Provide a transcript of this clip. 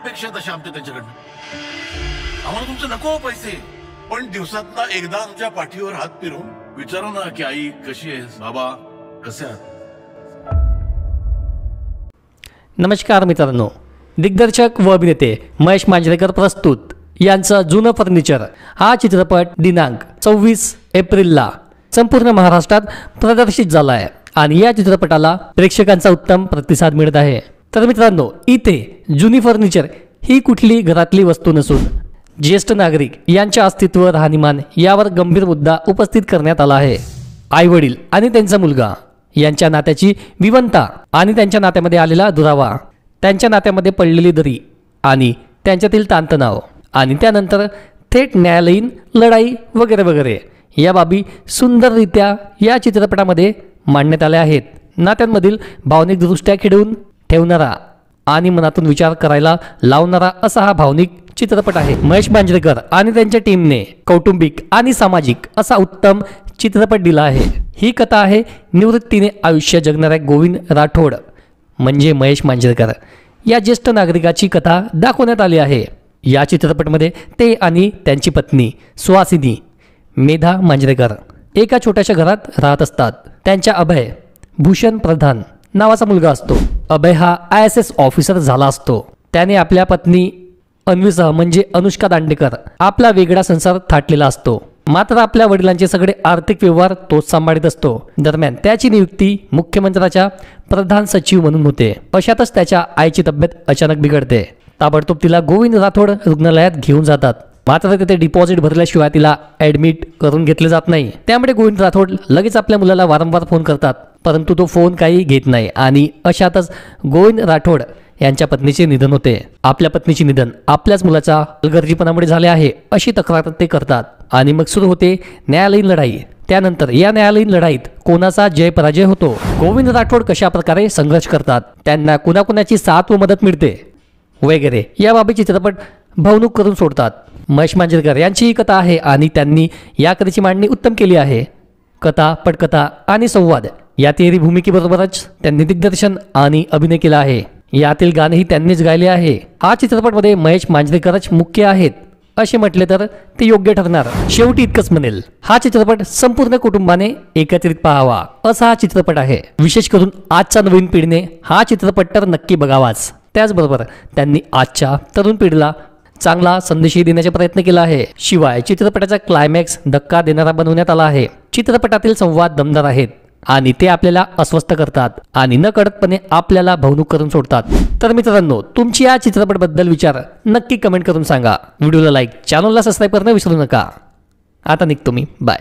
अपेक्षा तशा आमच्या त्यांच्याकडनं? आम्हाला तुमचे नको पैसे, पण दिवसातला एकदा आमच्या पाठीवर हात फिरून विचारा ना की आई कशी आहेस, बाबा कसे आहात. नमस्कार मित्रांनो, दिग्दर्शक व अभिनेते महेश मांजरेकर प्रस्तुत यांचं जुनं फर्निचर हा चित्रपट दिनांक 24 एप्रिलला संपूर्ण महाराष्ट्रात प्रदर्शित झाला आहे आणि या चित्रपटाला प्रेक्षकांचा उत्तम प्रतिसाद मिळत आहे. तर मित्रांनो, इथे जुनी फर्निचर ही कुठली घरातली वस्तू नसून ज्येष्ठ नागरिक यांच्या अस्तित्व, राहणीमान यावर गंभीर मुद्दा उपस्थित करण्यात आला आहे. आई वडील आणि त्यांचा मुलगा यांच्या नात्याची विवंता आणि त्यांच्या नात्यामध्ये आलेला दुरावा, त्यांच्या नात्यामध्ये पडलेली दरी आणि त्यांच्यातील ताणतणाव आणि त्यानंतर थेट न्यायालयीन लढाई वगैरे वगैरे या बाबी सुंदररित्या या चित्रपटामध्ये मांडण्यात आल्या आहेत. नात्यांमधील भावनिकदृष्ट्या खिळवून ठेवणारा आणि मनातून विचार करायला लावणारा असा हा भावनिक चित्रपट आहे. महेश मांजरेकर आणि त्यांच्या टीमने कौटुंबिक आणि सामाजिक असा उत्तम चित्रपट दिला आहे. ही कथा आहे निवृत्तीने आयुष्य जगणाऱ्या गोविंद राठोड म्हणजे महेश मांजरेकर या ज्येष्ठ नागरिकाची कथा दाखवण्यात आली आहे. या चित्रपटामध्ये ते आणि त्यांची पत्नी सुहासिनी मेधा मांजरेकर एका छोट्याशा घरात राहत असतात. त्यांच्या अभय भूषण प्रधान नावाचा मुलगा असतो. अभय हा IAS ऑफिसर झाला असतो. त्याने आपल्या पत्नी अन्वीसह म्हणजे अनुष्का दांडेकर आपला वेगळा संसार थाटलेला असतो. मात्र आपल्या वडिलांचे सगळे आर्थिक व्यवहार तोच सांभाळत असतो. दरम्यान त्याची नियुक्ती मुख्यमंत्र्याच्या प्रधान सचिव म्हणून होते. अशातच त्याच्या आईची तब्येत अचानक बिघडते. ताबडतोब तिला गोविंद राठोड रुग्णालयात घेऊन जातात. मात्र तिथे डिपॉझिट भरल्याशिवाय तिला ऍडमिट करून घेतले जात नाही. त्यामुळे गोविंद राठोड लगेच आपल्या मुलाला वारंवार फोन करतात, परंतु तो फोन काही घेत नाही आणि अशातच गोविंद राठोड यांच्या पत्नीचे निधन होते. आपल्या पत्नीचे निधन आपल्याच मुलाच्या हलगर्जीपणामुळे झाले आहे अशी तक्रार ते करतात आणि मग सुरू होते न्यायालयीन लढाई. त्यानंतर या न्यायालयीन लढाईत कोणाचा जय पराजय होतो, गोविंद राठोड कशा प्रकारे संघर्ष करतात, त्यांना कुणाकुणाची साथ व मदत मिळते वगैरे या बाबी चित्रपट भावणूक करून सोडतात. महेश मांजरेकर यांची ही कथा आहे आणि त्यांनी या कथेची मांडणी उत्तम केली आहे. कथा, पटकथा आणि संवाद या तिहेरी भूमिकेबरोबरच त्यांनी दिग्दर्शन आणि अभिनय केला आहे. यातील गाणेही त्यांनीच गायले आहे. हा चित्रपटमध्ये महेश मांजरेकरच मुख्य आहेत असे म्हटले तर ते योग्य ठरणार. शेवटी इतकंच म्हणेल, हा चित्रपट संपूर्ण कुटुंबाने एकत्रित पाहावा असा हा चित्रपट आहे. विशेष करून आजच्या नवीन पिढीने हा चित्रपट तर नक्की बघावाच. त्याचबरोबर त्यांनी आजच्या तरुण पिढीला चांगला संदेशही देण्याचा प्रयत्न केला आहे. शिवाय चित्रपटाचा क्लायमॅक्स धक्का देणारा बनवण्यात आला आहे. चित्रपटातील संवाद दमदार आहेत आणि ते आपल्याला अस्वस्थ करतात आणि नकळतपणे आपल्याला भावणूक करून सोडतात. तर मित्रांनो, तुमची या चित्रपटाबद्दल विचार नक्की कमेंट करून सांगा. व्हिडिओला लाईक, चॅनलला सबस्क्राईब करणं विसरू नका. आता निघतो मी, बाय.